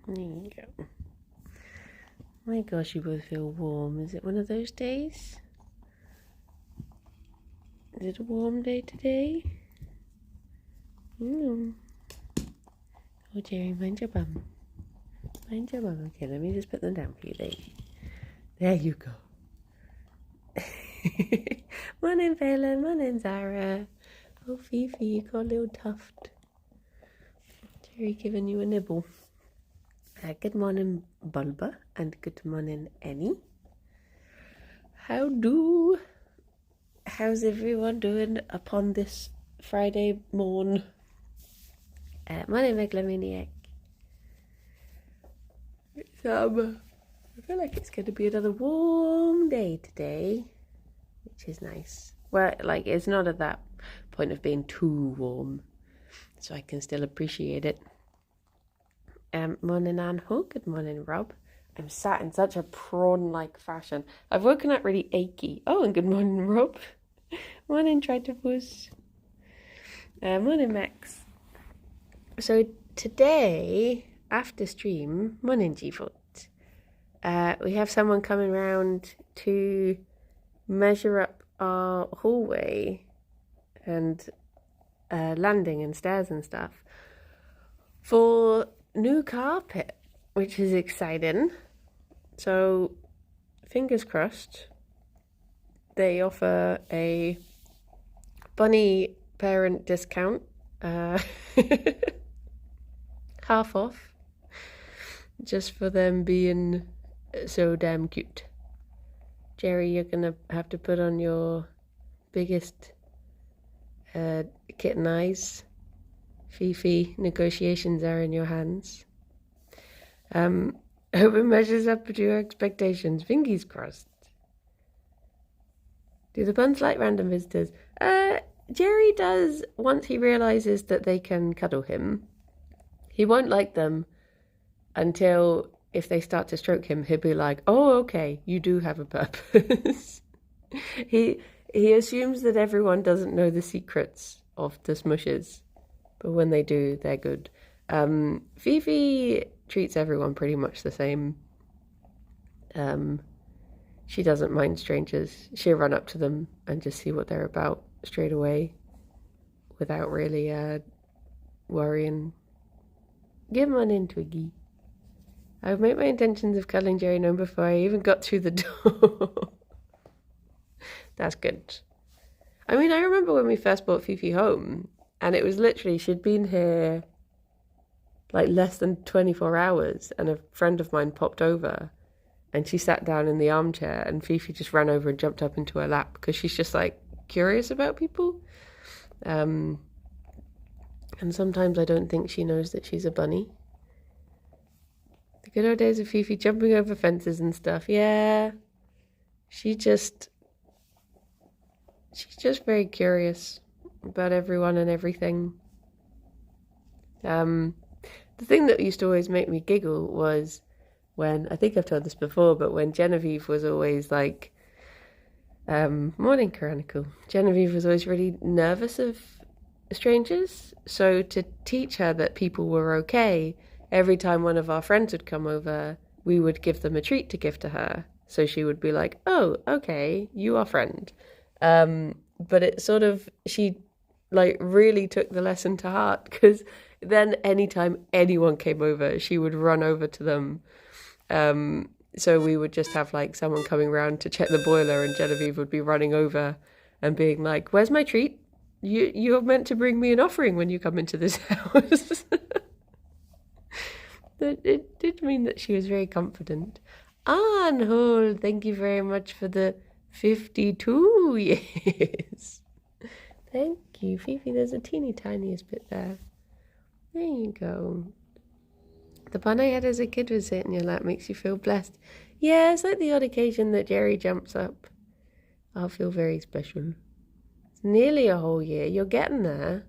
There you go. My gosh, you both feel warm. Is it one of those days? Is it a warm day today? Oh, Gerry, mind your bum. Mind your bum. Okay, let me just put them down for you, lady. There you go. Morning, Phelan. Morning, Zara. Oh, Fifi, you got a little tuft. Gerry giving you a nibble. Good morning, Bulba, and good morning, Annie. How's everyone doing upon this Friday morn? Morning, Megalomaniac. I feel like it's going to be another warm day today, which is nice. Well, like, it's not at that point of being too warm, so I can still appreciate it. Morning, Anho. Good morning, Rob. I'm sat in such a prawn-like fashion. I've woken up really achy. Oh, and good morning, Rob. Morning, Tritopus. Morning, Max. So today, after stream, morning, G-Foot, we have someone coming round to measure up our hallway and landing and stairs and stuff for new carpet, which is exciting. So fingers crossed. They offer a bunny parent discount, half off, just for them being so damn cute. Gerry, you're gonna have to put on your biggest kitten eyes. Fifi, negotiations are in your hands. Hope it measures up to your expectations. Fingers crossed. Do the buns like random visitors? Gerry does once he realises that they can cuddle him. He won't like them until if they start to stroke him, he'll be like, oh, okay, you do have a purpose. He assumes that everyone doesn't know the secrets of the smushes. But when they do, they're good. Fifi treats everyone pretty much the same. She doesn't mind strangers. She'll run up to them and just see what they're about straight away without really worrying. Give one in, Twiggy. I've made my intentions of cuddling Gerry known before I even got through the door. That's good. I mean, I remember when we first brought Fifi home, and it was literally, she'd been here like less than 24 hours, and a friend of mine popped over, and she sat down in the armchair, and Fifi just ran over and jumped up into her lap, because she's just like curious about people. And sometimes I don't think she knows that she's a bunny. The good old days of Fifi jumping over fences and stuff. Yeah, she's just very curious about everyone and everything. The thing that used to always make me giggle was when, I think I've told this before, but when Genevieve was always like, morning, Chronicle. Genevieve was always really nervous of strangers. So to teach her that people were okay, every time one of our friends would come over, we would give them a treat to give to her. So she would be like, oh, okay, you are friend. But it sort of, she like really took the lesson to heart, because then anytime anyone came over, she would run over to them. So we would just have like someone coming around to check the boiler, and Genevieve would be running over and being like, where's my treat? You're meant to bring me an offering when you come into this house. It did mean that she was very confident. Arnhold, thank you very much for the 52 years. Thank you, Fifi. There's a teeny tiniest bit there. There you go. The bun I had as a kid was sitting in your lap makes you feel blessed. Yeah, it's like the odd occasion that Gerry jumps up. I'll feel very special. It's nearly a whole year. You're getting there.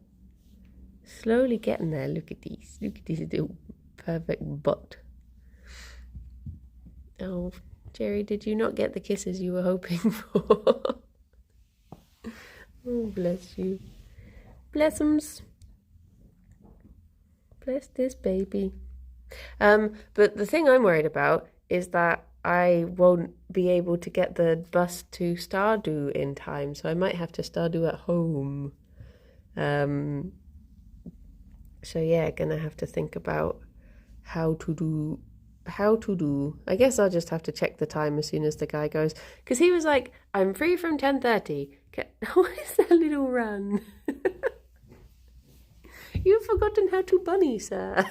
Slowly getting there. Look at these. Look at this little perfect butt. Oh, Gerry, did you not get the kisses you were hoping for? Oh, bless you. Blessums. Bless this baby. But the thing I'm worried about is that I won't be able to get the bus to Stardew in time, so I might have to Stardew at home. Um, so yeah, gonna have to think about how to do. I guess I'll just have to check the time as soon as the guy goes, because he was like, "I'm free from 10:30." What is that little run? You've forgotten how to bunny, sir.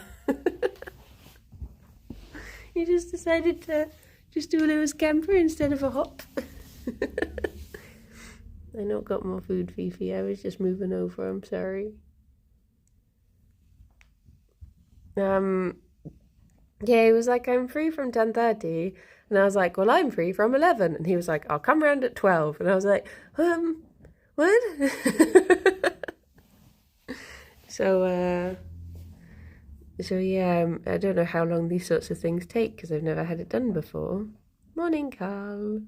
You just decided to just do a little scamper instead of a hop. I not got more food, Fifi. I was just moving over. I'm sorry. Yeah, he was like, "I'm free from 10:30," and I was like, "Well, I'm free from 11," and he was like, "I'll come round at 12," and I was like, what? So, so yeah, I don't know how long these sorts of things take because I've never had it done before. Morning, Carl.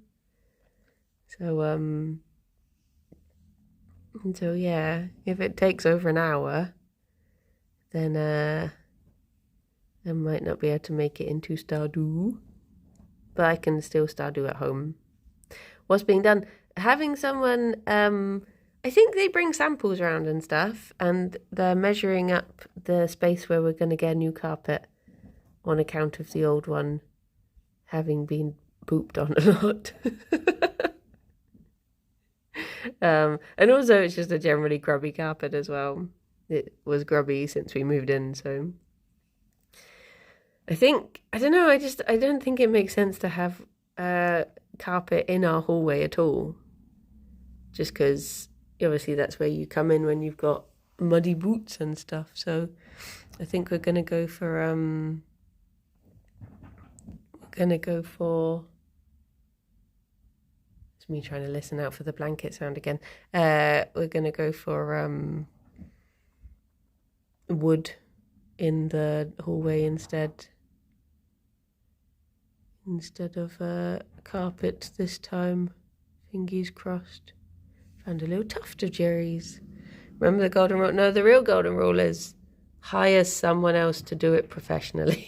So yeah, if it takes over an hour, then I might not be able to make it into Stardew, but I can still Stardew at home. What's being done? Having someone, I think they bring samples around and stuff, and they're measuring up the space where we're going to get a new carpet on account of the old one having been pooped on a lot. And also it's just a generally grubby carpet as well. It was grubby since we moved in, so I don't know, I don't think it makes sense to have carpet in our hallway at all. Just because obviously that's where you come in when you've got muddy boots and stuff. So I think we're gonna go for it's me trying to listen out for the blanket sound again. We're gonna go for wood in the hallway instead of carpet this time. Fingers crossed. Found a little tuft of Gerry's. Remember the golden rule? No, the real golden rule is hire someone else to do it professionally.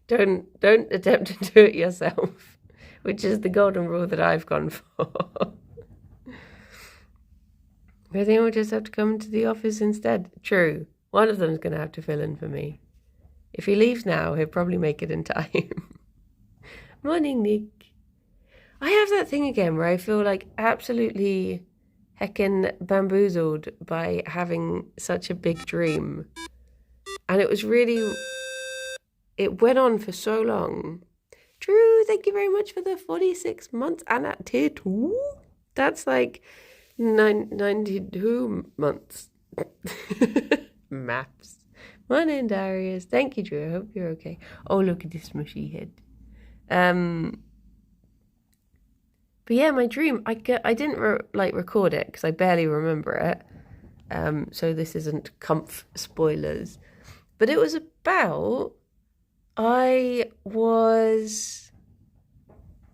Don't attempt to do it yourself, which is the golden rule that I've gone for. I think we'll just have to come to the office instead. True. One of them's going to have to fill in for me. If he leaves now, he'll probably make it in time. Morning, Nick. I have that thing again where I feel like absolutely heckin' bamboozled by having such a big dream. And it went on for so long. Drew, thank you very much for the 46 months and at tier 2. That's like 92 months. Maths. Morning, Darius. Thank you, Drew. I hope you're okay. Oh, look at this mushy head. But yeah, my dream, I didn't record it because I barely remember it. So this isn't comf spoilers. But it was about, I was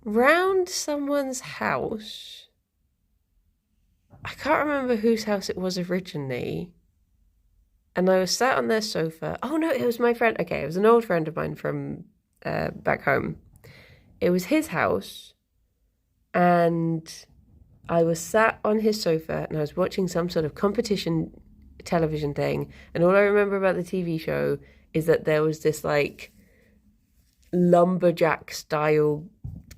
round someone's house. I can't remember whose house it was originally. And I was sat on their sofa. Oh no, it was my friend. Okay, it was an old friend of mine from back home. It was his house. And I was sat on his sofa and I was watching some sort of competition television thing. And all I remember about the TV show is that there was this like lumberjack style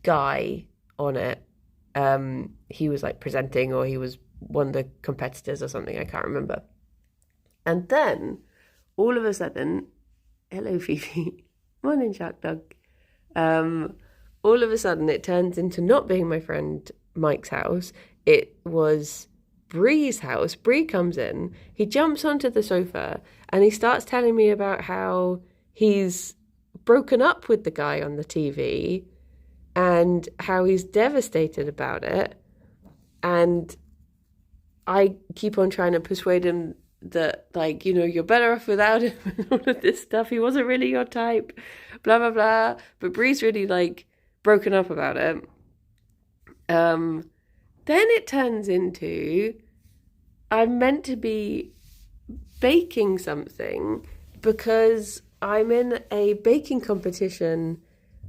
guy on it. He was like presenting, or he was one of the competitors or something. I can't remember. And then all of a sudden, hello, Fifi. Morning, Shark Dog. All of a sudden it turns into not being my friend Mike's house. It was Bree's house. Bree comes in, he jumps onto the sofa and he starts telling me about how he's broken up with the guy on the TV and how he's devastated about it. And I keep on trying to persuade him that, like, you know, you're better off without him and all of this stuff. He wasn't really your type, blah, blah, blah. But Bree's really, like, broken up about it. Then it turns into I'm meant to be baking something because I'm in a baking competition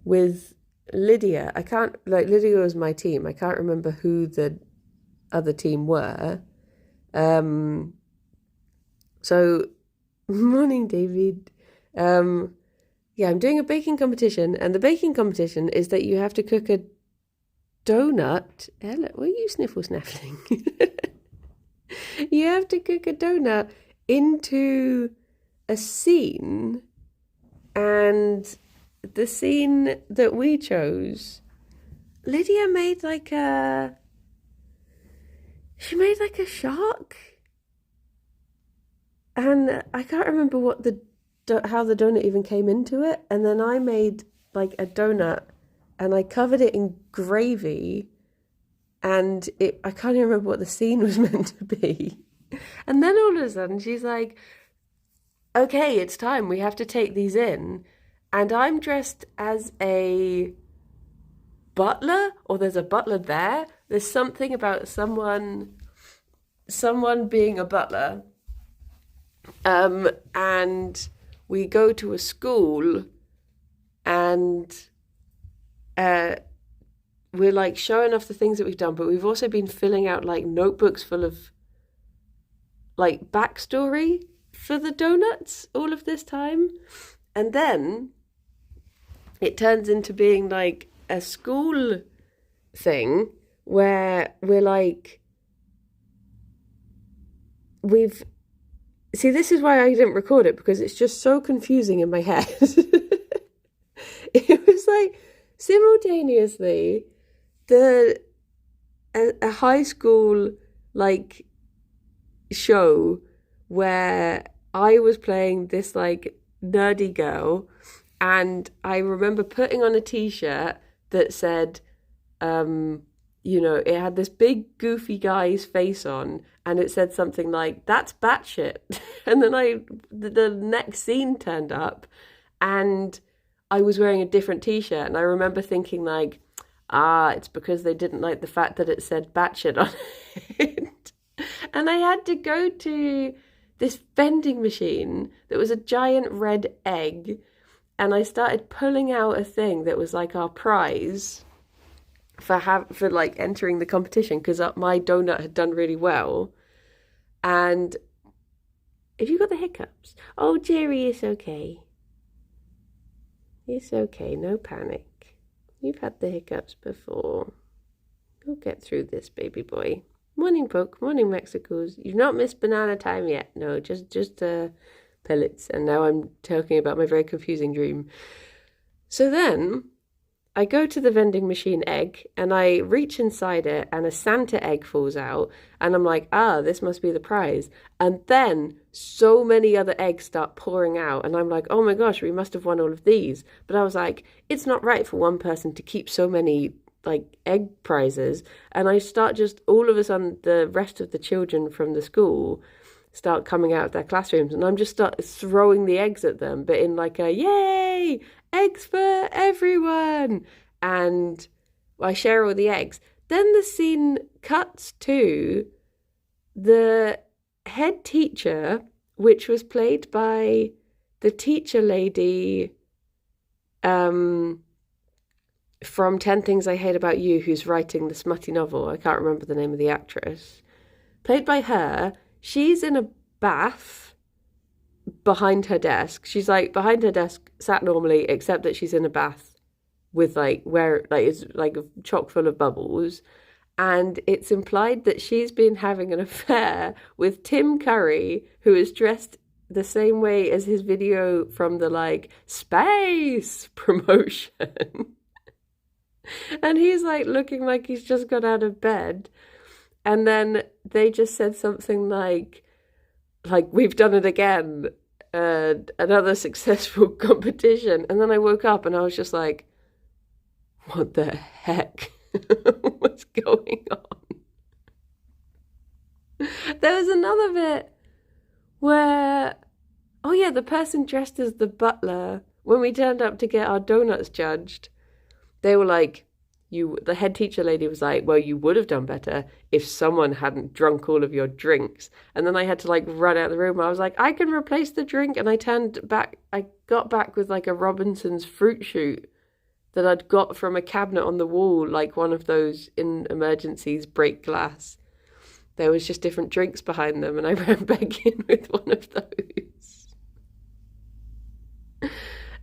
with Lydia. I can't, like, Lydia was my team. I can't remember who the other team were. So, morning, David. Yeah, I'm doing a baking competition, and the baking competition is that you have to cook a donut. Ella, what are you sniffle snaffling? You have to cook a donut into a scene, and the scene that we chose, Lydia made like a shark, and I can't remember how the donut even came into it. And then I made like a donut, and I covered it in gravy, and I can't even remember what the scene was meant to be. And then all of a sudden she's like, okay, it's time, we have to take these in. And I'm dressed as a butler, or there's a butler there. There's something about someone being a butler. And we go to a school, and we're like showing off the things that we've done, but we've also been filling out like notebooks full of like backstory for the donuts all of this time. And then it turns into being like a school thing where we're like, see, this is why I didn't record it, because it's just so confusing in my head. It was like simultaneously a high school like show where I was playing this like nerdy girl, and I remember putting on a t-shirt that said, it had this big goofy guy's face on, and it said something like, "That's batshit." And then the next scene turned up, and I was wearing a different t-shirt, and I remember thinking like, it's because they didn't like the fact that it said batshit on it. And I had to go to this vending machine that was a giant red egg, and I started pulling out a thing that was like our prize for like entering the competition, because my donut had done really well. And if you got the hiccups, oh Gerry, it's okay. It's okay, no panic. You've had the hiccups before. You'll get through this, baby boy. Morning, Poke. Morning, Mexicos. You've not missed banana time yet. No, just pellets. And now I'm talking about my very confusing dream. So then I go to the vending machine egg, and I reach inside it, and a Santa egg falls out, and I'm like, this must be the prize. And then so many other eggs start pouring out, and I'm like, oh my gosh, we must have won all of these. But I was like, it's not right for one person to keep so many like egg prizes. And I start just all of a sudden, the rest of the children from the school start coming out of their classrooms, and I'm just start throwing the eggs at them, but in like a yay, eggs for everyone. And I share all the eggs. Then the scene cuts to the head teacher, which was played by the teacher lady from 10 Things I Hate About You, who's writing the smutty novel. I can't remember the name of the actress. Played by her. She's in a bath behind her desk. She's like behind her desk, sat normally, except that she's in a bath with like where like it's like chock full of bubbles. And it's implied that she's been having an affair with Tim Curry, who is dressed the same way as his video from the like space promotion. And he's like looking like he's just got out of bed. And then they just said something like we've done it again, another successful competition. And then I woke up and I was just like, what the heck? What's going on? There was another bit where, oh yeah, the person dressed as the butler, when we turned up to get our donuts judged, they were like, the head teacher lady was like, well, you would have done better if someone hadn't drunk all of your drinks. And then I had to like run out of the room. I was like, I can replace the drink. And I got back with like a Robinson's fruit shoot that I'd got from a cabinet on the wall, like one of those in emergencies break glass. There was just different drinks behind them, and I ran back in with one of those.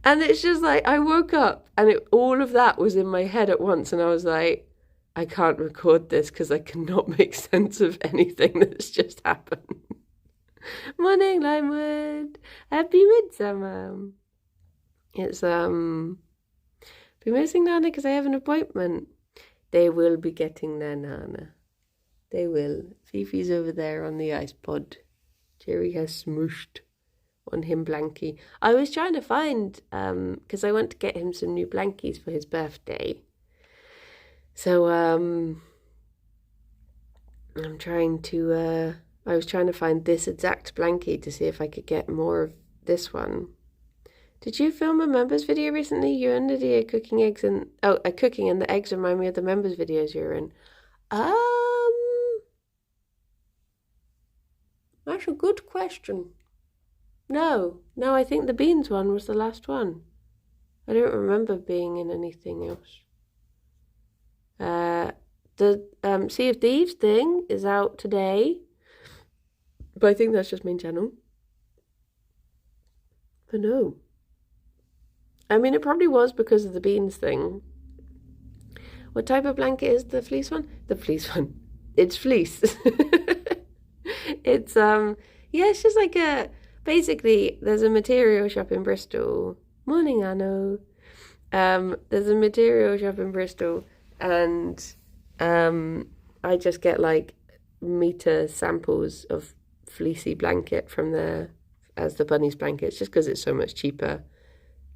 And it's just like, I woke up and all of that was in my head at once, and I was like, I can't record this because I cannot make sense of anything that's just happened. Morning, Limewood. Happy Midsummer. It's, be missing Nana because I have an appointment. They will be getting their Nana. They will. Fifi's over there on the ice pod. Gerry has smooshed on him blankie. I was trying to find, because I want to get him some new blankies for his birthday. So, I was trying to find this exact blankie to see if I could get more of this one. Did you film a members video recently? You and Lydia cooking eggs and cooking, and the eggs remind me of the members videos you were in. That's a good question. No, I think the beans one was the last one. I don't remember being in anything else. The Sea of Thieves thing is out today, but I think that's just main channel. But no. I mean, it probably was because of the beans thing. What type of blanket is the fleece one? The fleece one. It's fleece. It's, it's just like basically, there's a material shop in Bristol. Morning, Anno. There's a material shop in Bristol, and I just get like meter samples of fleecy blanket from there as the bunnies blankets, just because it's so much cheaper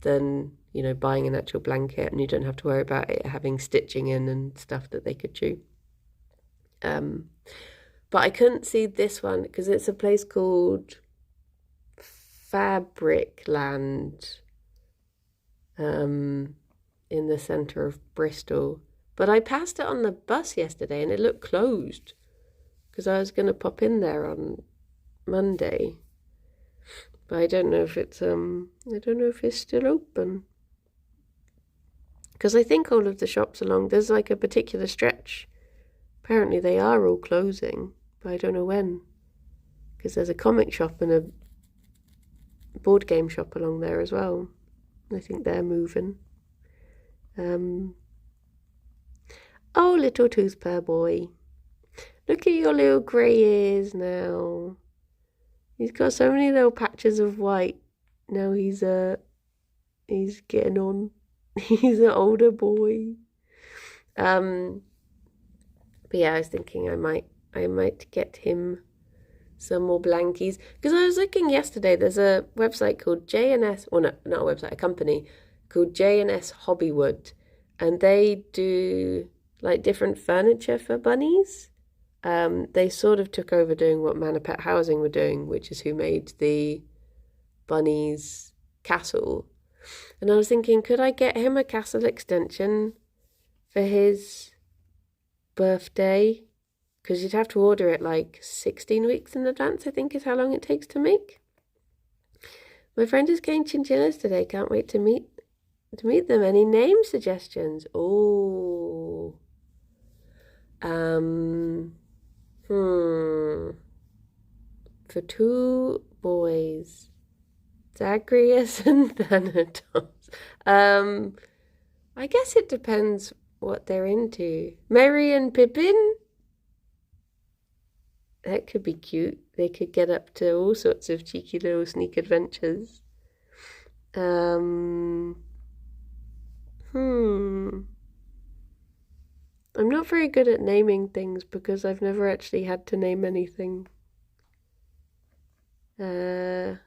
than, buying an actual blanket, and you don't have to worry about it having stitching in and stuff that they could chew. But I couldn't see this one because it's a place called Fabricland in the centre of Bristol. But I passed it on the bus yesterday and it looked closed because I was going to pop in there on Monday. But I don't know if it's still open. Because I think all of the shops there's like a particular stretch. Apparently they are all closing, but I don't know when. Because there's a comic shop and a board game shop along there as well. I think they're moving. Oh, little toothpair boy. Look at your little grey ears now. He's got so many little patches of white. Now he's getting on. He's an older boy. But yeah, I was thinking I might get him some more blankies. Because I was looking yesterday, there's a website called J&S, well, no, not a website, a company called J&S Hobbywood. And they do like different furniture for bunnies. They sort of took over doing what Manor Pet Housing were doing, which is who made the bunnies castle. And I was thinking, could I get him a castle extension for his birthday? Because you'd have to order it like 16 weeks in advance, I think is how long it takes to make. My friend is getting chinchillas today. Can't wait to meet them. Any name suggestions? Oh. For two boys, Zagreus and Thanatos. I guess it depends what they're into. Merry and Pippin? That could be cute. They could get up to all sorts of cheeky little sneak adventures. I'm not very good at naming things because I've never actually had to name anything. Gale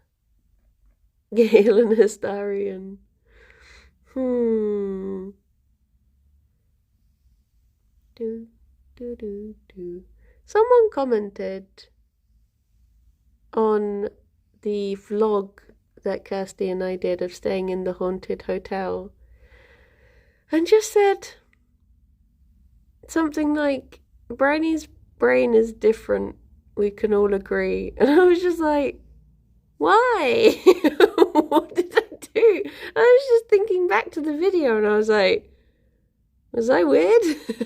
and Hystarian. Someone commented on the vlog that Kirsty and I did of staying in the haunted hotel and just said, something like, Brownie's brain is different, we can all agree. And I was just like, why? What did I do? I was just thinking back to the video and I was like, was I weird?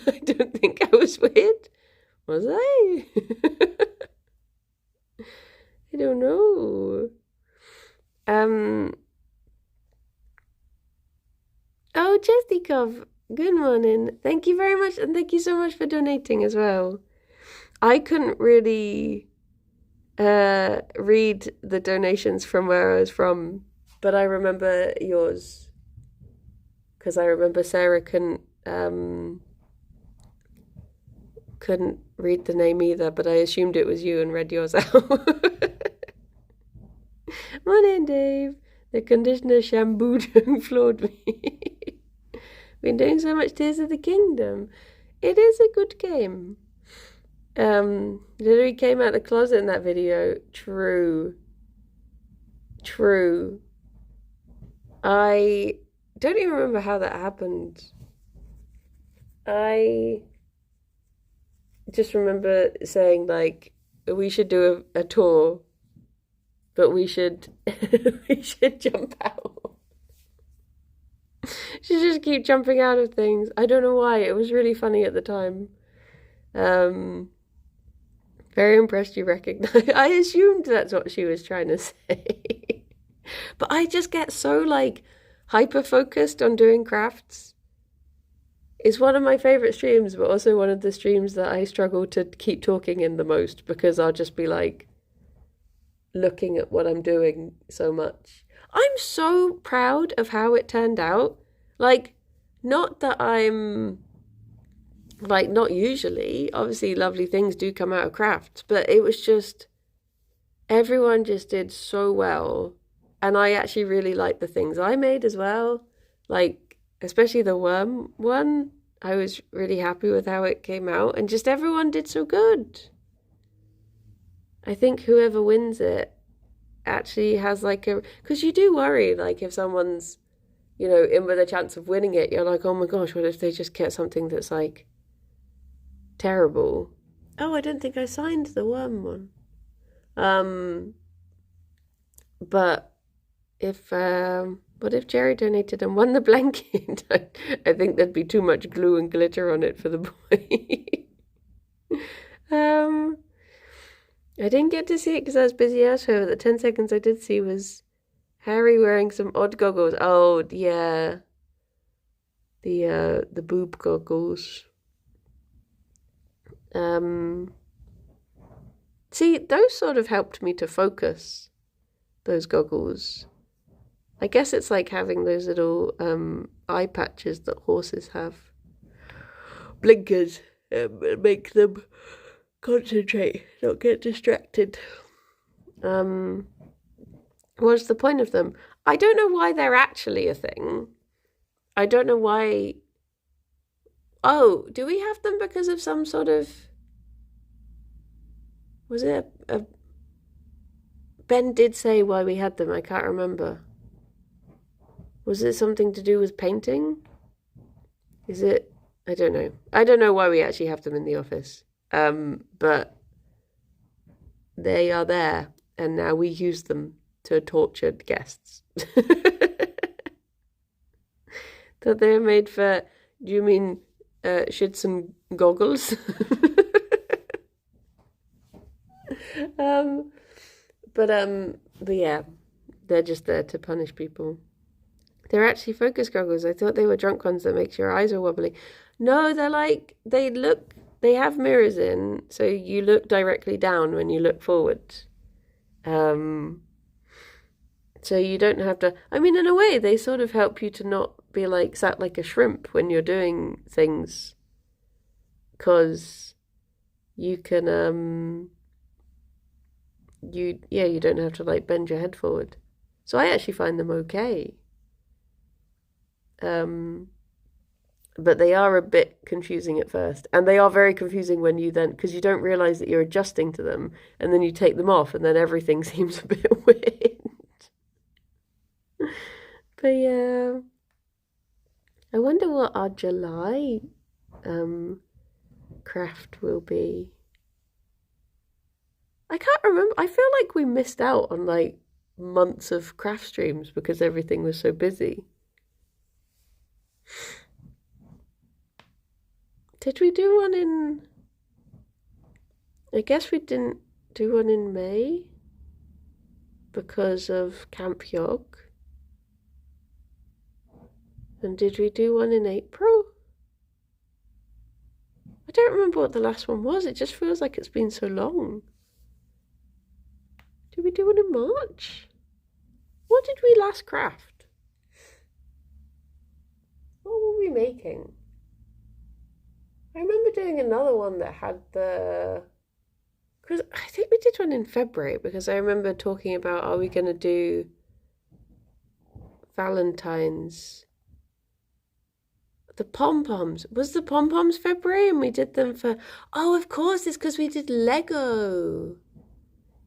I don't think I was weird. Was I? I don't know. Oh, Chestikov, good morning. Thank you very much, and thank you so much for donating as well. I couldn't really read the donations from where I was from, but I remember yours because I remember Sarah couldn't read the name either, but I assumed it was you and read yours out. Morning, Dave. The conditioner shampooed and floored me. Been doing so much Tears of the Kingdom. It is a good game. Literally came out the closet in that video. True. I don't even remember how that happened. I just remember saying, like, we should do a tour, but we should jump out. Should just keep jumping out of things. I don't know why. It was really funny at the time. Very impressed you recognize. I assumed that's what she was trying to say. But I just get so, like, hyper-focused on doing crafts. It's one of my favourite streams, but also one of the streams that I struggle to keep talking in the most because I'll just be, like, looking at what I'm doing so much. I'm so proud of how it turned out. Like, not that I'm, like, not usually. Obviously, lovely things do come out of crafts, but it was just, everyone just did so well. And I actually really liked the things I made as well. Like, especially the worm one. I was really happy with how it came out. And just everyone did so good. I think whoever wins it actually has, like, a... Because you do worry, like, if someone's, you know, in with a chance of winning it, you're like, oh my gosh, what if they just get something that's, like, terrible? Oh, I don't think I signed the worm one. But what if Gerry donated and won the blanket? I think there'd be too much glue and glitter on it for the boy. I didn't get to see it because I was busy elsewhere, but the 10 seconds I did see was Harry wearing some odd goggles. Oh, yeah. The boob goggles. See, those sort of helped me to focus, those goggles. I guess it's like having those little eye patches that horses have. Blinkers make them concentrate, not get distracted. What's the point of them? I don't know why they're actually a thing. I don't know why... Oh, do we have them because of some sort of... Was it a... Ben did say why we had them, I can't remember. Was it something to do with painting? Is it... I don't know. I don't know why we actually have them in the office. But they are there, and now we use them to torture guests. That they're made for... Do you mean shits and goggles? But yeah, they're just there to punish people. They're actually focus goggles. I thought they were drunk ones that makes your eyes are wobbly. No, they're like, they have mirrors in, so you look directly down when you look forward. So you don't have to, I mean, in a way, they sort of help you to not be like sat like a shrimp when you're doing things. Because you can, you don't have to like bend your head forward. So I actually find them okay. But they are a bit confusing at first. And they are very confusing when you then, because you don't realize that you're adjusting to them, and then you take them off, and then everything seems a bit weird. But yeah, I wonder what our July craft will be. I can't remember. I feel like we missed out on like months of craft streams because everything was so busy. Did we do one in... I guess we didn't do one in May because of Camp Yog. And did we do one in April? I don't remember what the last one was. It just feels like it's been so long. Did we do one in March? What did we last craft? What were we making? I remember doing another one that had the... Because I think we did one in February because I remember talking about, are we going to do Valentine's? The pom-poms. Was the pom-poms February and we did them for... Oh, of course, it's because we did Lego.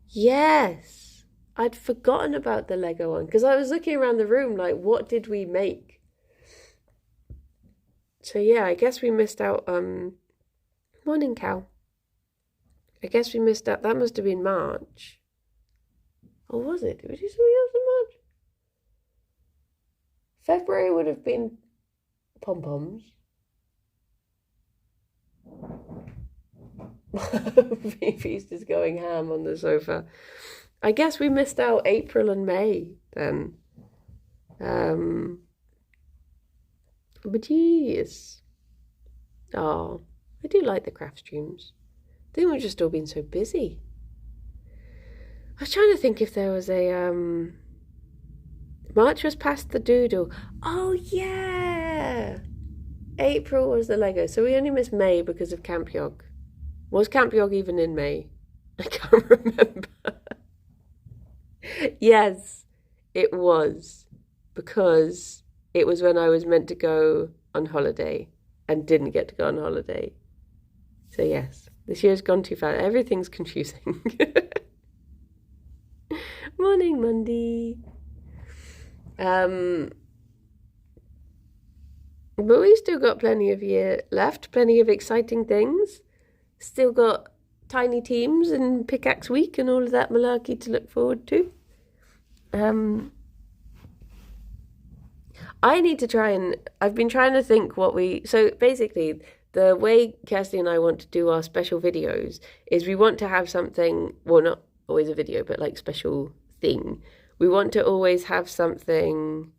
Yes. I'd forgotten about the Lego one because I was looking around the room like, what did we make? So yeah, I guess we missed out. Morning, cow. I guess we missed out. That must have been March. Or was it? Did we do something else in March? February would have been pom-poms. Feast is going ham on the sofa. I guess we missed out April and May then. But yes. Oh, I do like the craft streams. I think we've just all been so busy. I was trying to think if there was a March was past the doodle. Oh yeah. April was the Lego. So we only missed May because of Camp Yog. Was Camp Yog even in May? I can't remember. Yes, it was. Because it was when I was meant to go on holiday and didn't get to go on holiday. So yes, this year's gone too fast. Everything's confusing. Morning, Monday. But we still got plenty of year left, plenty of exciting things. Still got tiny teams and pickaxe week and all of that malarkey to look forward to. I need to try and... I've been trying to think what we... So basically, the way Kirsty and I want to do our special videos is we want to have something... Well, not always a video, but like special thing. We want to always have something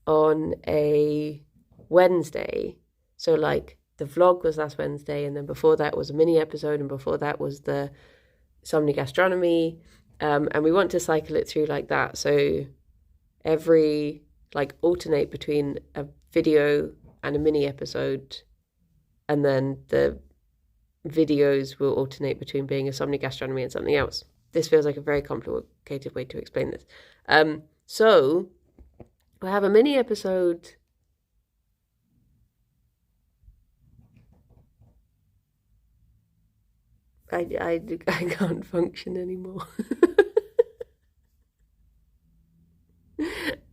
on a Wednesday. So like the vlog was last Wednesday, and then before that was a mini episode, and before that was the Somni Gastronomy. And we want to cycle it through like that. So every... like alternate between a video and a mini episode, and then the videos will alternate between being a Somni Gastronomy and something else. This feels like a very complicated way to explain this. So we'll have a mini episode. I can't function anymore.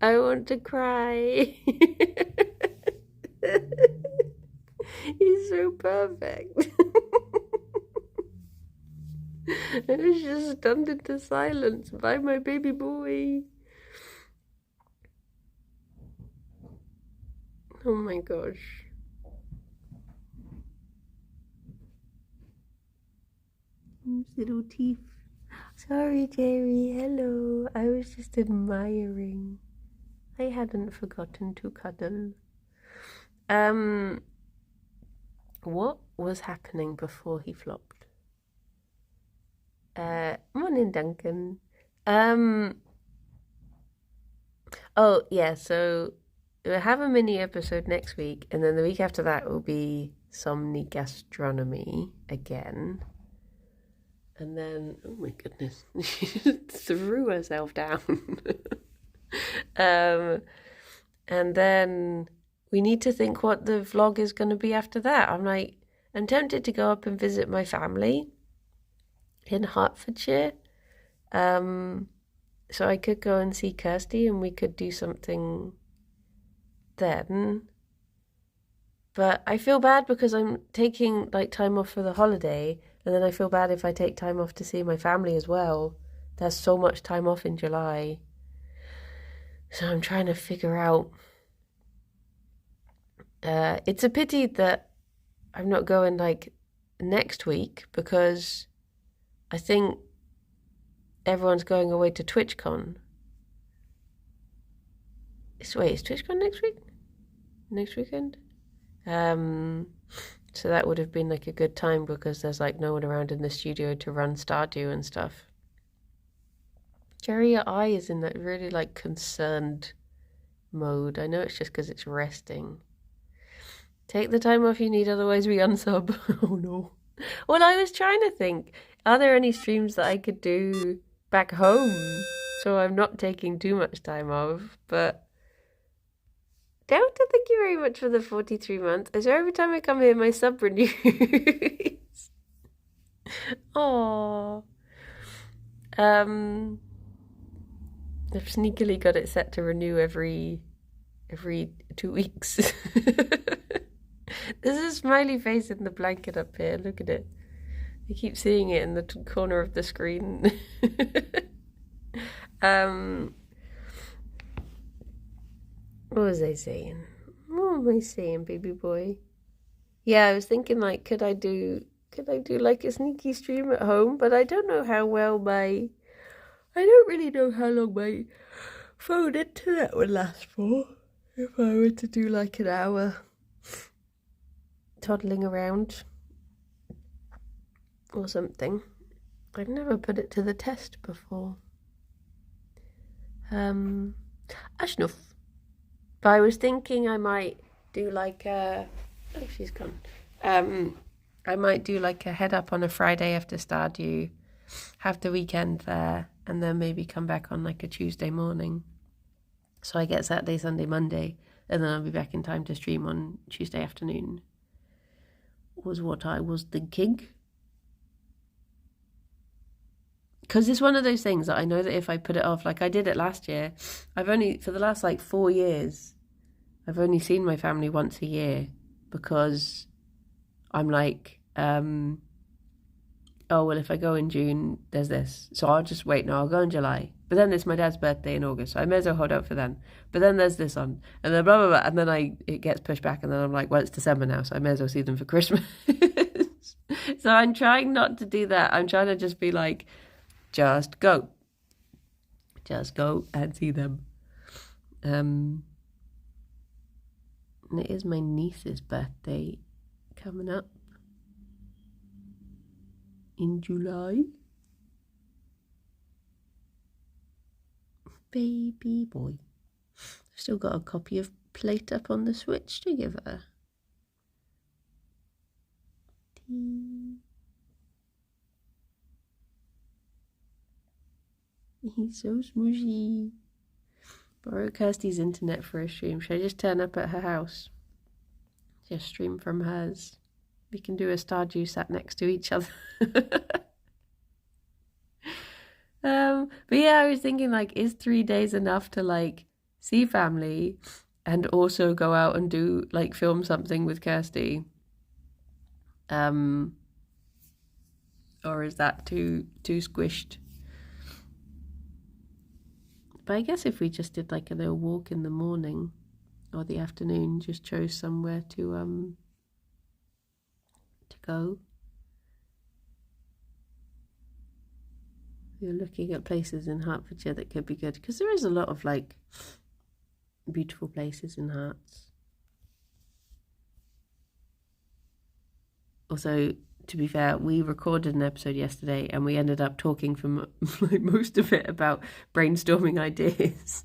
I want to cry. He's so perfect. I was just stunned into silence by my baby boy. Oh my gosh. Little teeth. Sorry, Gerry. Hello. I was just admiring. I hadn't forgotten to cuddle. What was happening before he flopped? Morning, Duncan. Oh, yeah, so we'll have a mini episode next week, and then the week after that will be Somni Gastronomy again. And then, oh my goodness, she just threw herself down. And then we need to think what the vlog is going to be after that. I'm tempted to go up and visit my family in Hertfordshire. So I could go and see Kirsty and we could do something then. But I feel bad because I'm taking like time off for the holiday, and then I feel bad if I take time off to see my family as well. There's so much time off in July. So I'm trying to figure out. It's a pity that I'm not going like next week because I think everyone's going away to TwitchCon. Wait, is TwitchCon next week? Next weekend? So that would have been like a good time because there's like no one around in the studio to run Stardew and stuff. Gerry, your eye is in that really like concerned mode. I know it's just because it's resting. Take the time off you need, otherwise we unsub. Oh no. Well, I was trying to think, are there any streams that I could do back home so I'm not taking too much time off? But Delta, thank you very much for the 43 months. I swear every time I come here, my sub renews. Aww. I've sneakily got it set to renew every 2 weeks. There's a smiley face in the blanket up here. Look at it. I keep seeing it in the corner of the screen. What was I saying? What am I saying, baby boy? Yeah, I was thinking like, could I do like a sneaky stream at home? But I don't know how well I don't really know how long my phone internet would last for if I were to do like an hour toddling around or something. I've never put it to the test before. Ashnuff. But I was thinking I might do like a... Oh, she's gone. I might do like a head up on a Friday after Stardew, have the weekend there, and then maybe come back on like a Tuesday morning. So I get Saturday, Sunday, Monday, and then I'll be back in time to stream on Tuesday afternoon. Was what I was thinking. Because it's one of those things that I know that if I put it off, like I did it last year, for the last like 4 years, I've only seen my family once a year because I'm like, oh, well, if I go in June, there's this. So I'll just wait. No, I'll go in July. But then it's my dad's birthday in August, so I may as well hold out for then. But then there's this on, and then blah, blah, blah. And then it gets pushed back, and then I'm like, well, it's December now, so I may as well see them for Christmas. So I'm trying not to do that. I'm trying to just be like, just go. Just go and see them. And it is my niece's birthday coming up in July. Baby boy. I've still got a copy of Plate Up on the Switch to give her. He's so smooshy. Borrow Kirsty's internet for a stream. Should I just turn up at her house? Just stream from hers. We can do a Stardew sat next to each other. But yeah, I was thinking like, is 3 days enough to like see family and also go out and do like film something with Kirsty? Or is that too squished? But I guess if we just did like a little walk in the morning or the afternoon, just chose somewhere to go. We're looking at places in Hertfordshire that could be good because there is a lot of like beautiful places in Herts. Also, to be fair, we recorded an episode yesterday and we ended up talking for like most of it about brainstorming ideas.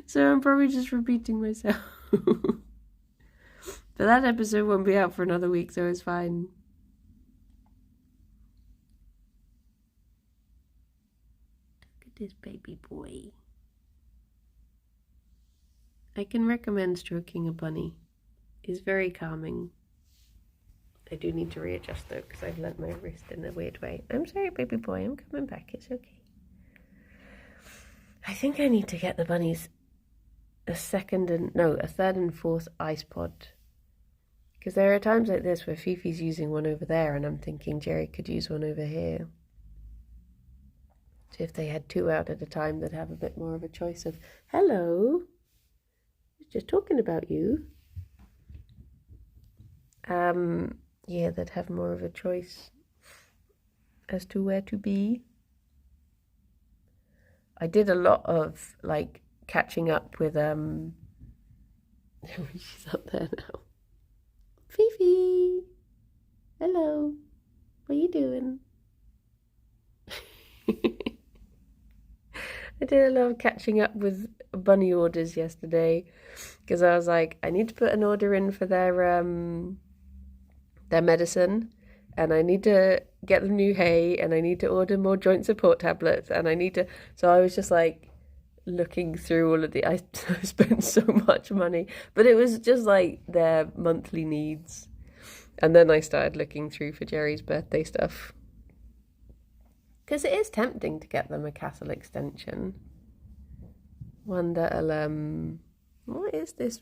So I'm probably just repeating myself. But that episode won't be out for another week, so it's fine. Look at this baby boy. I can recommend stroking a bunny. It's very calming. I do need to readjust though because I've leant my wrist in a weird way. I'm sorry, baby boy. I'm coming back. It's okay. I think I need to get the bunnies a third and fourth ice pod Because there are times like this where Fifi's using one over there and I'm thinking Gerry could use one over here. So if they had two out at a time, they'd have a bit more of a choice of, hello, just talking about you. Yeah, they'd have more of a choice as to where to be. I did a lot of like catching up with she's up there now. Fifi, hello, what are you doing? I did a lot of catching up with bunny orders yesterday because I was like, I need to put an order in for their medicine, and I need to get them new hay, and I need to order more joint support tablets, and I need to. So I was just like looking through all of the. I spent so much money, but it was just like their monthly needs, and then I started looking through for Gerry's birthday stuff. Because it is tempting to get them a castle extension. One that'll, what is this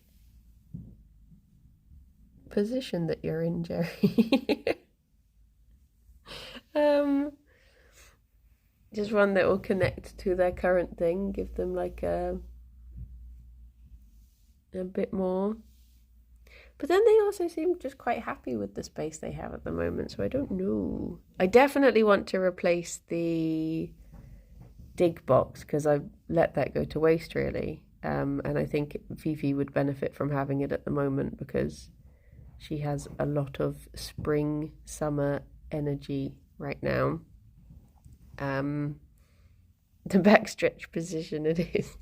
position that you're in, Gerry? Just one that will connect to their current thing, give them like a bit more. But then they also seem just quite happy with the space they have at the moment, so I don't know. I definitely want to replace the dig box because I let that go to waste really. And I think Fifi would benefit from having it at the moment because she has a lot of spring, summer energy right now. The backstretch position it is.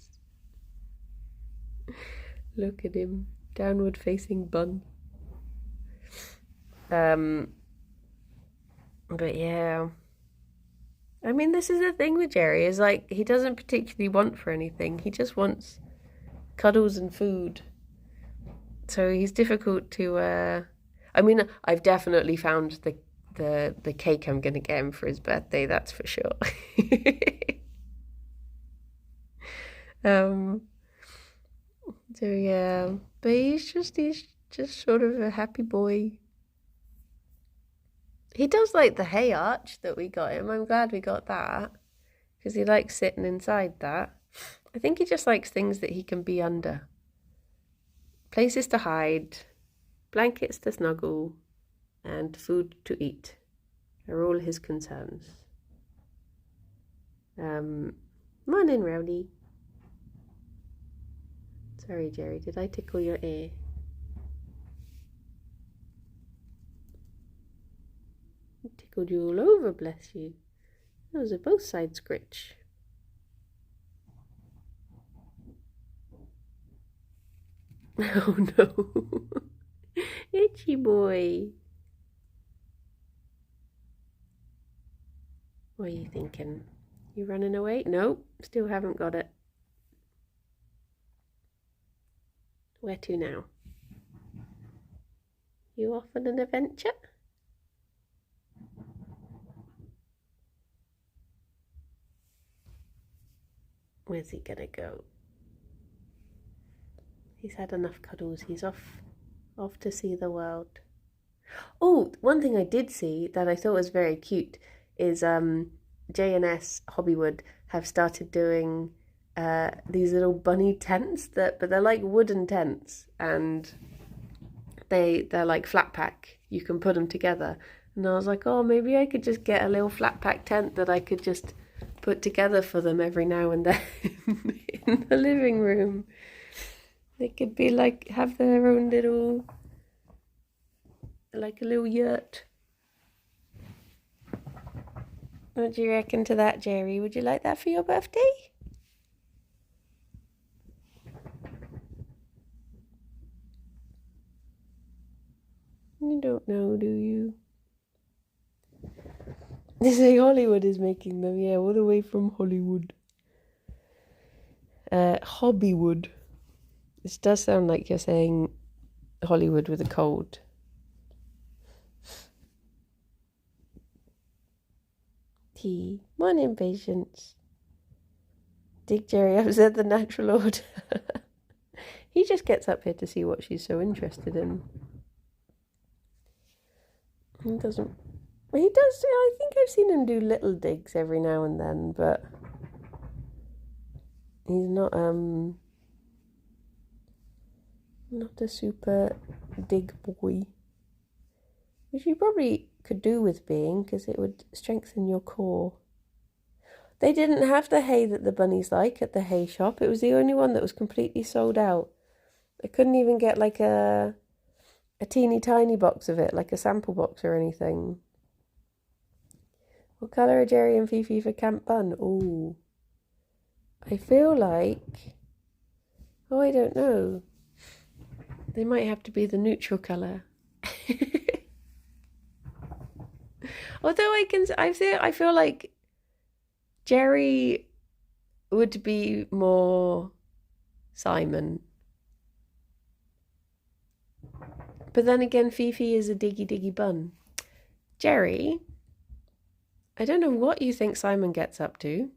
Look at him. Downward facing bun. But yeah. I mean, this is the thing with Gerry, is like he doesn't particularly want for anything. He just wants cuddles and food. So he's difficult to I mean, I've definitely found the cake I'm gonna get him for his birthday, that's for sure. So yeah, but he's just sort of a happy boy. He does like the hay arch that we got him. I'm glad we got that because he likes sitting inside that. I think he just likes things that he can be under. Places to hide, blankets to snuggle, and food to eat are all his concerns. Morning, Rowdy. Sorry, Gerry, did I tickle your ear? I tickled you all over, bless you. Those are both sides scritch. Oh no. Itchy boy. What are you thinking? You running away? Nope, still haven't got it. Where to now? You off on an adventure? Where's he gonna go? He's had enough cuddles. He's off to see the world. Oh, one thing I did see that I thought was very cute is J&S Hobbywood have started doing these little bunny tents but they're like wooden tents, and they're like flat pack. You can put them together, and I was like, oh, maybe I could just get a little flat pack tent that I could just put together for them every now and then in the living room. They could be like, have their own little, like a little yurt. What do you reckon to that, Gerry? Would you like that for your birthday? You don't know, do you? They say Hollywood is making them, yeah, all the way from Hollywood. Hobbywood. This does sound like you're saying Hollywood with a cold. Tea. Morning, patience. Dig Gerry upset the natural order. He just gets up here to see what she's so interested in. He doesn't. He does. I think I've seen him do little digs every now and then, but he's not a super dig boy, which you probably could do with being, because it would strengthen your core. They didn't have the hay that the bunnies like at the hay shop. It was the only one that was completely sold out. I couldn't even get like a teeny tiny box of it, like a sample box or anything. What colour are Gerry and Fifi for Camp Bun? Ooh. I feel like... Oh, I don't know. They might have to be the neutral colour. Although I feel like Gerry would be more Simon. But then again, Fifi is a diggy bun. Gerry, I don't know what you think Simon gets up to.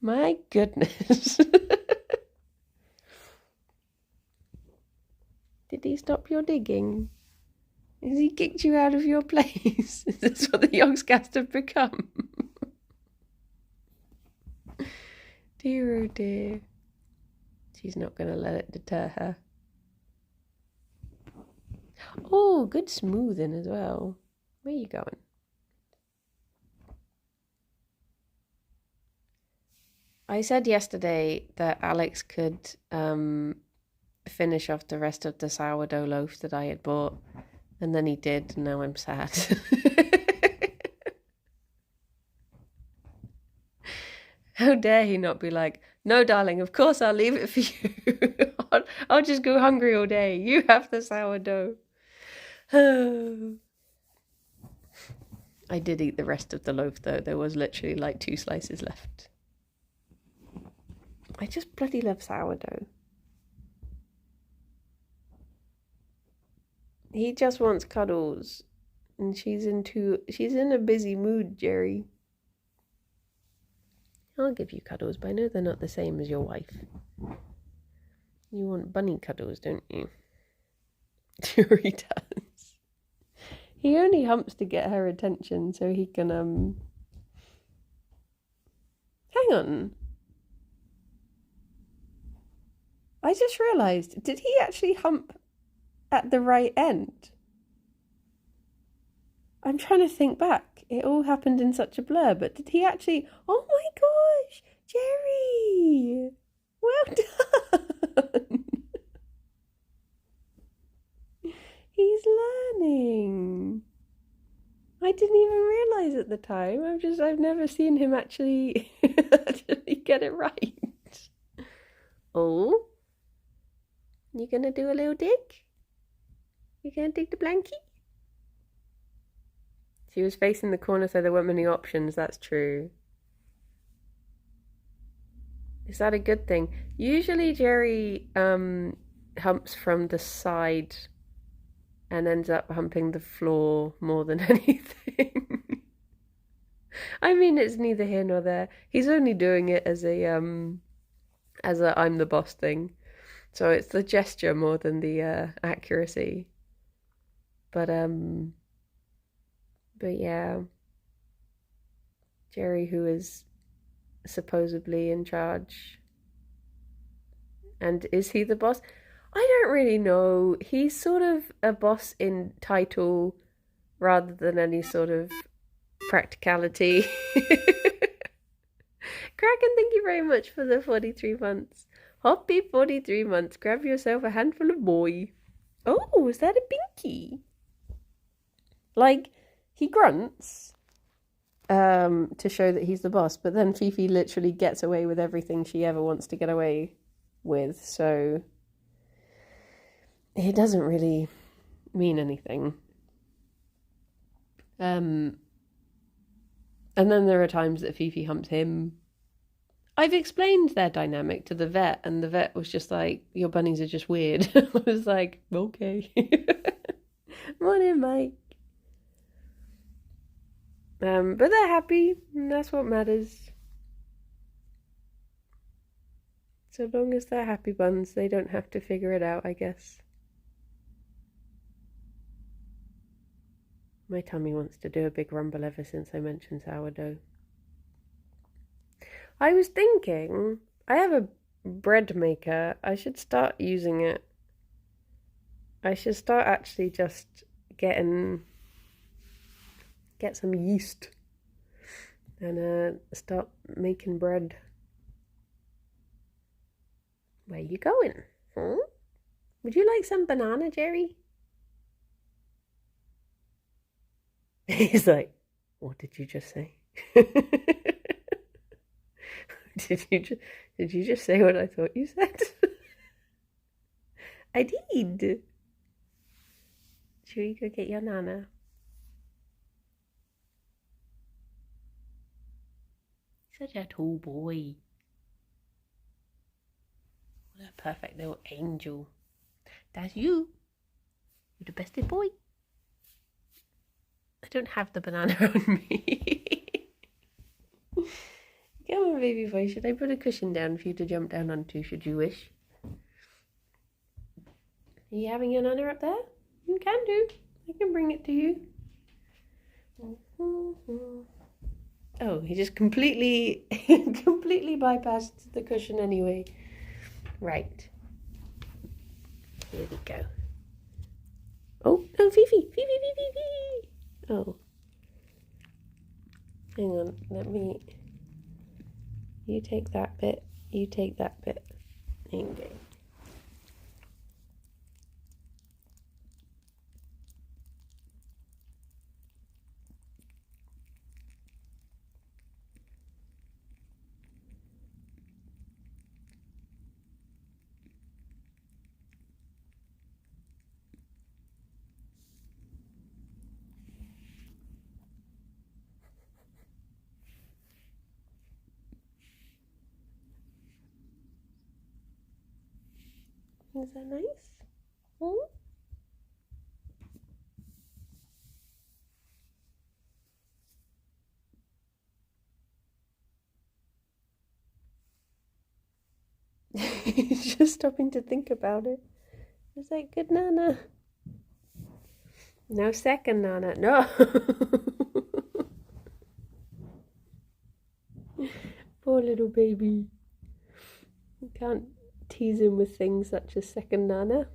My goodness. Did he stop your digging? Has he kicked you out of your place? Is this what the Yogscast have become? Dear oh dear. She's not going to let it deter her. Oh, good smoothing as well. Where are you going? I said yesterday that Alex could finish off the rest of the sourdough loaf that I had bought, and then he did, and now I'm sad. How dare he not be like, no, darling, of course I'll leave it for you. I'll just go hungry all day. You have the sourdough. I did eat the rest of the loaf, though. There was literally like 2 slices left. I just bloody love sourdough. He just wants cuddles. And she's in a busy mood, Gerry. I'll give you cuddles, but I know they're not the same as your wife. You want bunny cuddles, don't you? Sure he does. He only humps to get her attention so he can, Hang on. I just realised, did he actually hump at the right end? I'm trying to think back. It all happened in such a blur, but did he actually... Oh my gosh! Gerry! Well done! He's learning. I didn't even realise at the time. I've never seen him actually get it right. Oh? You gonna do a little dig? You gonna dig the blankie? She was facing the corner, so there weren't many options. That's true. Is that a good thing? Usually Gerry humps from the side and ends up humping the floor more than anything. I mean, it's neither here nor there. He's only doing it as a I'm the boss thing. So it's the gesture more than the accuracy. But yeah, Gerry, who is supposedly in charge. And is he the boss? I don't really know. He's sort of a boss in title rather than any sort of practicality. Kraken, thank you very much for the 43 months. Happy 43 months. Grab yourself a handful of boy. Oh, is that a binky? Like, he grunts to show that he's the boss, but then Fifi literally gets away with everything she ever wants to get away with, so it doesn't really mean anything. And then there are times that Fifi humps him. I've explained their dynamic to the vet, and the vet was just like, your bunnies are just weird. I was like, okay. Morning, Mike. But they're happy, and that's what matters. So long as they're happy buns, they don't have to figure it out, I guess. My tummy wants to do a big rumble ever since I mentioned sourdough. I was thinking, I have a bread maker. I should start using it. I should start actually just get some yeast and start making bread. Where you going? Huh? Would you like some banana, Gerry? He's like, what did you just say? Did you just say what I thought you said? I did. Should we go get your nana? Such a tall boy. What a perfect little angel. That's you. You're the bestest boy. I don't have the banana on me. Come on, baby boy. Should I put a cushion down for you to jump down onto, should you wish? Are you having your nana up there? You can do. I can bring it to you. Oh, he just completely bypassed the cushion anyway. Right. Here we go. Oh, no, Fifi. Oh. Hang on, you take that bit, you take that bit. There you go. Is that nice? Oh. He's just stopping to think about it. Is that good, Nana? No second, Nana. No. Poor little baby. You can't tease him with things such as second Nana.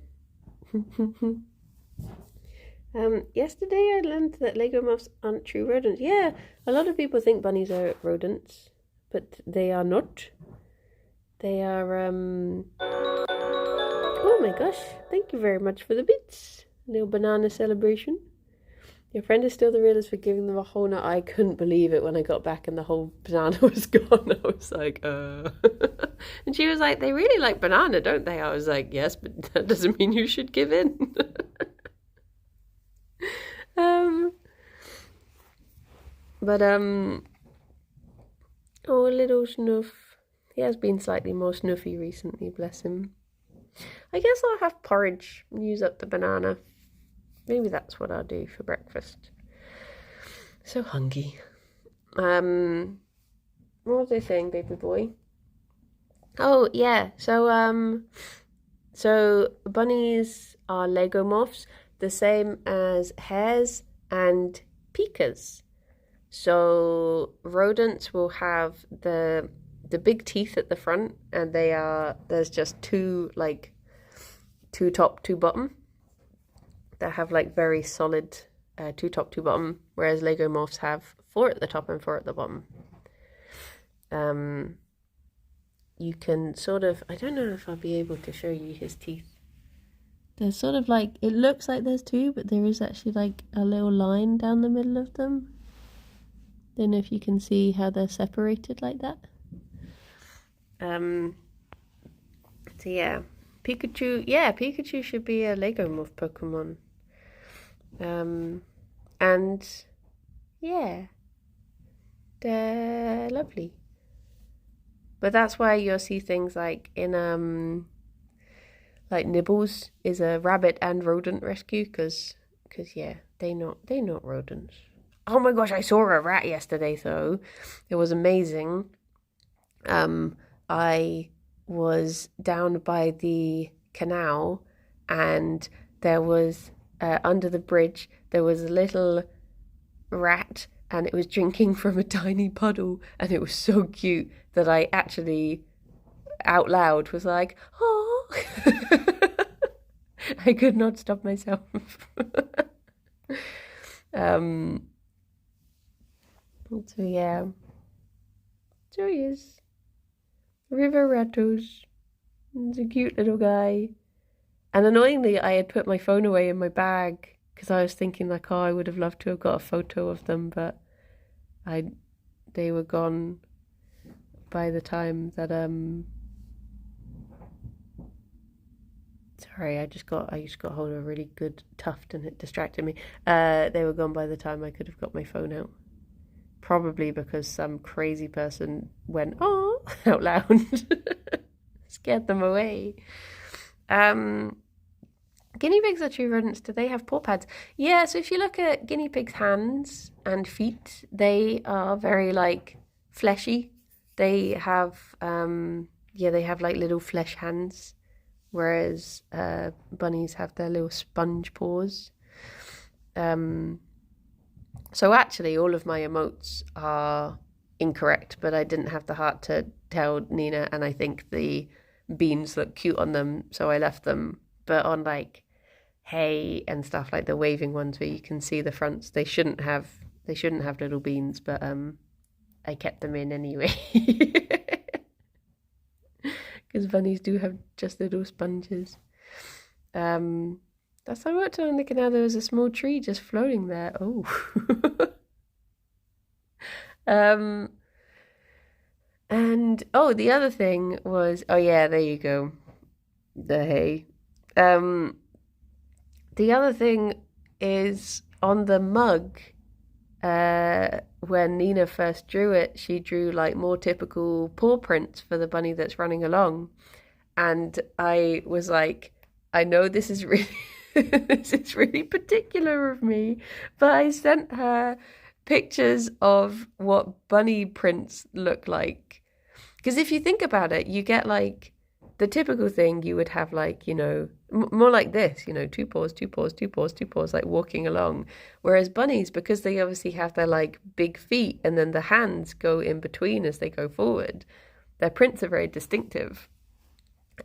Yesterday I learned that Lego moths aren't true rodents. Yeah, a lot of people think bunnies are rodents, but they are not. They are, oh my gosh, thank you very much for the bits. Little banana celebration. Your friend is still the realist for giving them a whole nut. I couldn't believe it when I got back and the whole banana was gone. I was like, And she was like, they really like banana, don't they? I was like, yes, but that doesn't mean you should give in. Oh, little Snuff. He has been slightly more snuffy recently, bless him. I guess I'll have porridge and use up the banana. Maybe that's what I'll do for breakfast. So hungry. What was I saying, baby boy? Oh, yeah. So bunnies are legomorphs, the same as hares and pikas. So rodents will have the big teeth at the front, and there's just two top, two bottom that have like very solid two top, two bottom, whereas legomorphs have 4 at the top and 4 at the bottom. You can sort of, I don't know if I'll be able to show you his teeth. There's sort of like, it looks like there's 2, but there is actually like a little line down the middle of them. Don't know if you can see how they're separated like that. So yeah, Pikachu should be a Legomorph Pokemon. And yeah, they're lovely. But that's why you'll see things like in like Nibbles is a rabbit and rodent rescue, because yeah, they not rodents. Oh my gosh, I saw a rat yesterday though. It was amazing. I was down by the canal, and there was under the bridge there was a little rat and it was drinking from a tiny puddle, and it was so cute that I actually out loud was like, oh. I could not stop myself. um so yeah, so yes, river rattos. He's a cute little guy. And annoyingly, I had put my phone away in my bag because I was thinking like, oh, I would have loved to have got a photo of them, but they were gone by the time that sorry, I just got hold of a really good tuft and it distracted me. They were gone by the time I could have got my phone out. Probably because some crazy person went oh out loud, scared them away. Guinea pigs are true rodents. Do they have paw pads? Yeah, so if you look at guinea pigs' hands and feet, they are very like fleshy. They have they have like little flesh hands, whereas bunnies have their little sponge paws. So actually all of my emotes are incorrect, but I didn't have the heart to tell Nina, and I think the beans look cute on them, so I left them. But on like hay and stuff, like the waving ones where you can see the fronts, they shouldn't have little beans, but I kept them in anyway. Because bunnies do have just little sponges. That's how I worked on the canal. There was a small tree just floating there. Oh. And the other thing was, oh yeah, there you go. The hay. The other thing is on the mug, when Nina first drew it, she drew like more typical paw prints for the bunny that's running along. And I was like, I know this is really this is really particular of me, but I sent her pictures of what bunny prints look like. Because if you think about it, you get like the typical thing you would have, like, you know, more like this, you know, two paws, two paws, two paws, two paws, like walking along. Whereas bunnies, because they obviously have their like big feet and then the hands go in between as they go forward, their prints are very distinctive.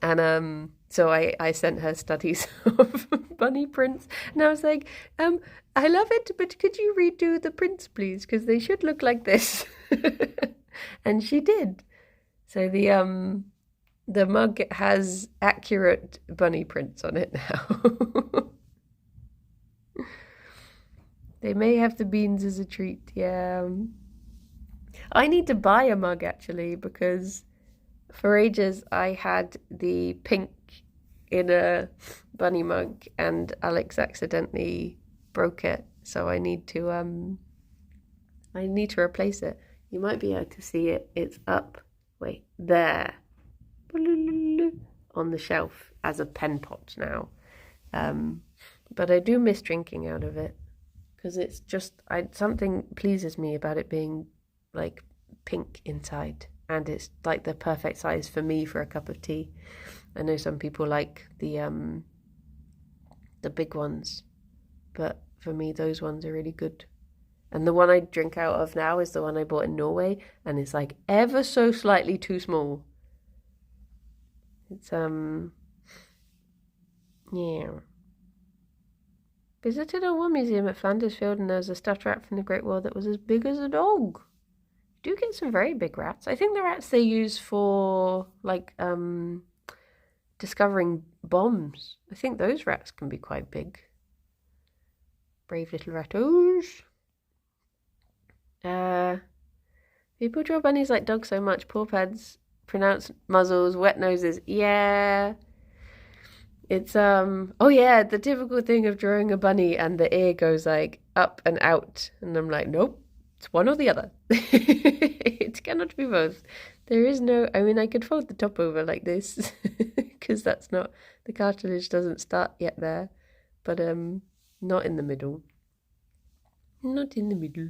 And so I sent her studies of bunny prints, and I was like, I love it, but could you redo the prints, please? Because they should look like this. And she did. So the mug has accurate bunny prints on it now. They may have the beans as a treat, yeah. I need to buy a mug actually, because for ages I had the pink in a bunny mug and Alex accidentally broke it, so I need to replace it. You might be able to see it. It's up, wait, there, on the shelf as a pen pot now. But I do miss drinking out of it, because it's just something pleases me about it being like pink inside, and it's like the perfect size for me for a cup of tea. I know some people like the big ones, but for me those ones are really good. And the one I drink out of now is the one I bought in Norway, and it's like ever so slightly too small. It's yeah. Visited a war museum at Flandersfield, and there was a stuffed rat from the Great War that was as big as a dog. You do get some very big rats. I think the rats they use for like discovering bombs, I think those rats can be quite big. Brave little rattos. People draw bunnies like dogs so much. Paw pads, pronounced muzzles, wet noses. Yeah. It's oh yeah, the typical thing of drawing a bunny and the ear goes like up and out, and I'm like, nope, it's one or the other. It cannot be both. There is no, I mean, I could fold the top over like this because that's not, the cartilage doesn't start yet there, but not in the middle. Not in the middle.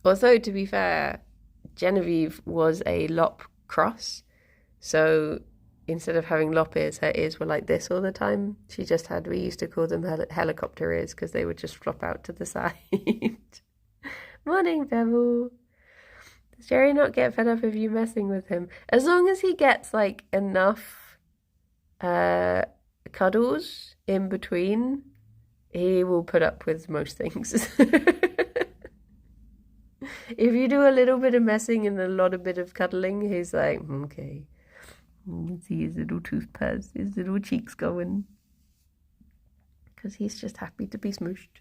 Although, to be fair, Genevieve was a Lop cross, so instead of having lop ears, her ears were like this all the time. She just had, we used to call them helicopter ears because they would just flop out to the side. Morning, Bevel. Does Gerry not get fed up of you messing with him? As long as he gets like enough cuddles in between, he will put up with most things. If you do a little bit of messing and a lot of bit of cuddling, he's like, okay. See his little tooth pads, his little cheeks going. Because he's just happy to be smooshed.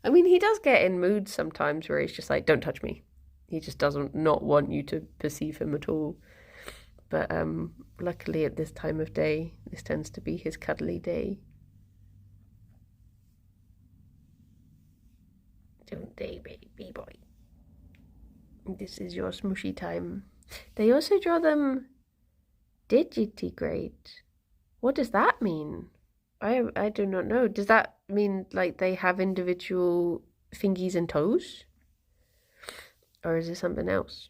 I mean, he does get in moods sometimes where he's just like, don't touch me. He just doesn't not want you to perceive him at all. But luckily at this time of day, this tends to be his cuddly day. Don't they, baby boy? This is your smooshy time. They also draw them digitigrade. What does that mean? I do not know. Does that mean like they have individual fingies and toes? Or is it something else?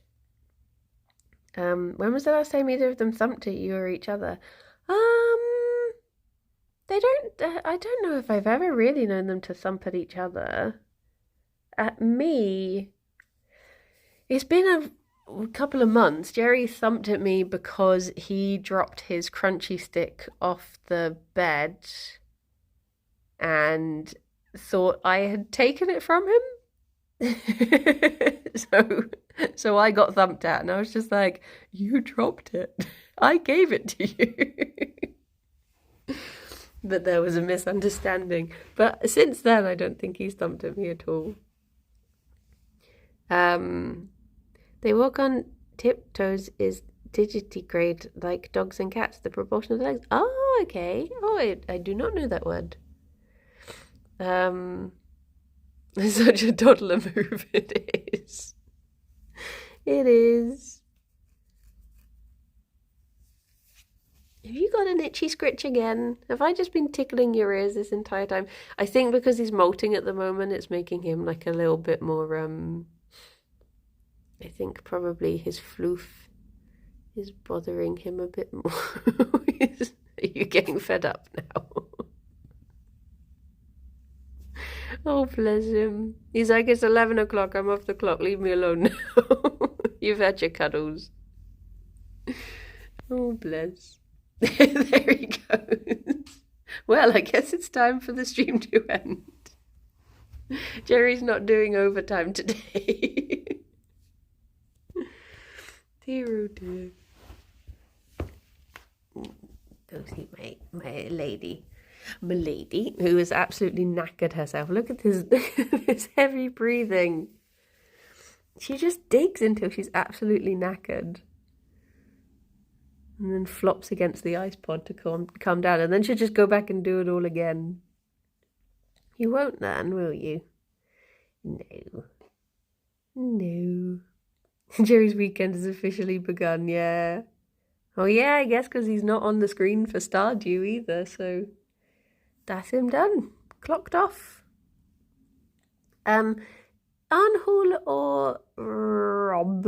When was the last time either of them thumped at you or each other? They don't, I don't know if I've ever really known them to thump at each other. At me, it's been a couple of months. Gerry thumped at me because he dropped his crunchy stick off the bed and thought I had taken it from him. So I got thumped at, and I was just like, you dropped it. I gave it to you. But there was a misunderstanding. But since then, I don't think he's thumped at me at all. They walk on tiptoes is digitigrade like dogs and cats, the proportion of the legs. Oh, okay. Oh, I do not know that word. Such a toddler move it is. It is. Have you got an itchy scritch again? Have I just been tickling your ears this entire time? I think because he's molting at the moment, it's making him like a little bit more, I think probably his floof is bothering him a bit more. Are you getting fed up now? Oh, bless him. He's like, it's 11 o'clock, I'm off the clock, leave me alone now. You've had your cuddles. Oh, bless. There he goes. Well, I guess it's time for the stream to end. Gerry's not doing overtime today. Dear, oh dear. Go see my lady. My lady, who is absolutely knackered herself. Look at this heavy breathing. She just digs until she's absolutely knackered. And then flops against the ice pod to calm down. And then she'll just go back and do it all again. You won't then, will you? No. No. Gerry's weekend has officially begun, yeah. Oh yeah, I guess because he's not on the screen for Stardew either, so that's him done. Clocked off. Arnhul or Rob?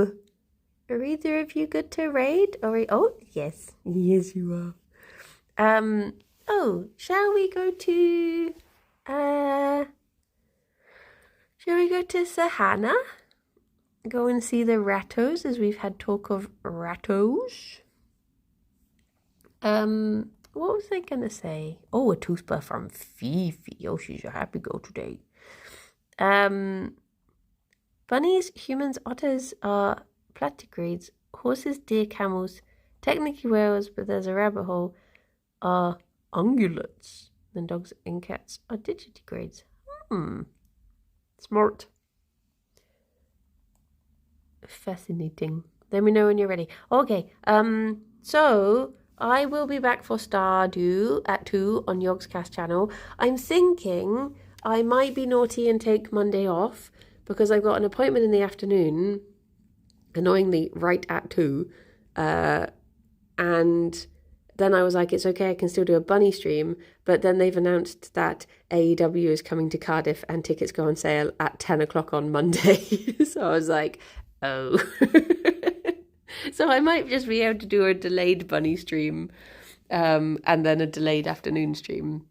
Are either of you good to raid? Oh, yes. Yes, you are. Oh, shall we go to Sahana? Go and see the rattos, as we've had talk of rattos. What was I gonna say? Oh, a toothbrush from Fifi. Oh, she's a happy girl today. Bunnies, humans, otters are platigrades. Horses, deer, camels, technically whales, but there's a rabbit hole, are ungulates. Then dogs and cats are digitigrades. Smart. Fascinating. Let me know when you're ready. Okay, so I will be back for Stardew at 2 on Yogscast channel. I'm thinking I might be naughty and take Monday off because I've got an appointment in the afternoon, annoyingly right at 2, and then I was like, it's okay, I can still do a bunny stream, but then they've announced that AEW is coming to Cardiff and tickets go on sale at 10 o'clock on Monday. So I was like, oh. So I might just be able to do a delayed bunny stream, and then a delayed afternoon stream.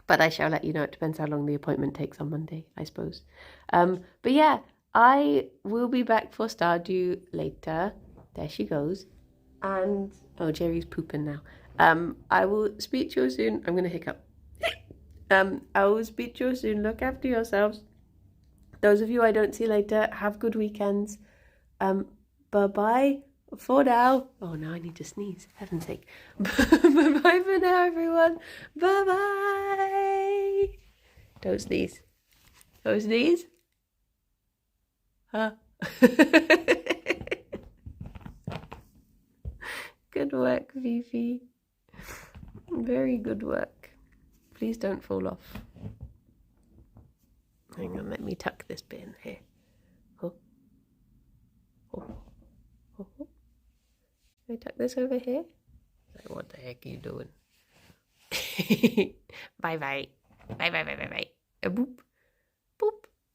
But I shall let you know. It depends how long the appointment takes on Monday, I suppose. But yeah, I will be back for Stardew later. There she goes. And, oh, Jerry's pooping now. I will speak to you soon. I'm going to hiccup. I will speak to you soon. Look after yourselves. Those of you I don't see later, have good weekends. Bye-bye for now. Oh, now I need to sneeze. Heaven's sake. Bye-bye for now, everyone. Bye-bye. Don't sneeze. Don't sneeze. Huh? Good work, Fifi. Very good work. Please don't fall off. Hang on, let me tuck this bit in here. Oh. Oh. Oh. Can I tuck this over here? Like, what the heck are you doing? Bye bye. Bye bye bye bye bye. Boop. Boop.